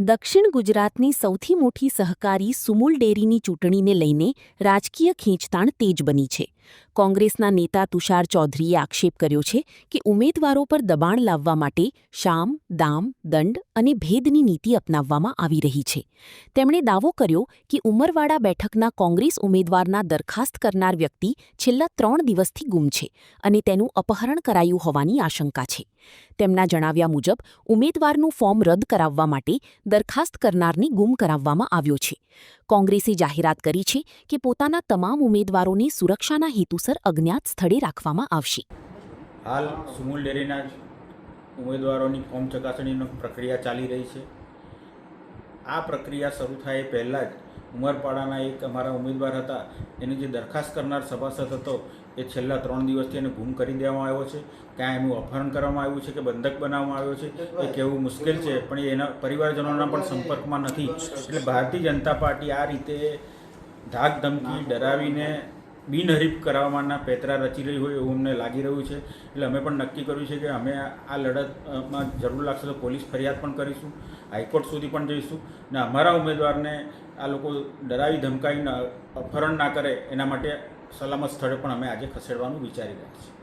દક્ષિણ ગુજરાતની સૌથી મોટી સહકારી સુમુલ ડેરીની ચૂંટણીને લઈને રાજકીય ખેંચતાણ તેજ બની છે. કોંગ્રેસના નેતા તુષાર ચૌધરીએ આક્ષેપ કર્યો છે કે ઉમેદવારો પર દબાણ લાવવા માટે શામ, દામ, દંડ અને ભેદની નીતિ અપનાવવામાં આવી રહી છે. તેમણે દાવો કર્યો કે ઉમરવાડા બેઠકના કોંગ્રેસ ઉમેદવારના દરખાસ્ત કરનાર વ્યક્તિ છેલ્લા 3 દિવસથી ગુમ છે અને તેનું અપહરણ કરાયું હોવાની આશંકા છે. તેમના જણાવ્યા મુજબ ઉમેદવારનું ફોર્મ રદ કરાવવા માટે દરખાસ્ત કરનારને ગુમ કરાવવામાં આવ્યો છે. કોંગ્રેસે જાહેરાત કરી છે કે પોતાના તમામ ઉમેદવારોને સુરક્ષાના હેતુસર અજ્ઞાત સ્થળે રાખવામાં આવશે. હાલ સુમુલ ડેરીના ઉમેદવારોની ફોર્મ ચકાસણીની પ્રક્રિયા ચાલી રહી છે. આ પ્રક્રિયા શરૂ થાય પહેલાં જ ઉમરપાડાના એક અમારા ઉમેદવાર હતા, એની જે દરખાસ્ત કરનાર સભાસદ હતો એ છેલ્લા 3 દિવસથી એને ગુમ કરી દેવામાં આવ્યો છે. ક્યાં એનું અપહરણ કરવામાં આવ્યું છે કે બંધક બનાવવામાં આવ્યો છે એ કહેવું મુશ્કેલ છે, પણ એના પરિવારજનોના પણ સંપર્કમાં નથી. એટલે ભારતીય જનતા પાર્ટી આ રીતે ધાક ધમકી ડરાવીને બિનહરીફ કરાવવાના પેતરા રચી રહી હોય એવું અમને લાગી રહ્યું છે. એટલે અમે પણ નક્કી કર્યું છે કે અમે આ લડતમાં જરૂર લાગશે તો પોલીસ ફરિયાદ પણ કરીશું, હાઈકોર્ટ સુધી પણ જઈશું અને અમારા ઉમેદવારને આ લોકો ડરાવી ધમકાવીને અપહરણ ના કરે એના માટે સલામત સ્થળે પણ અમે આજે ખસેડવાનું વિચારી રહ્યા છીએ.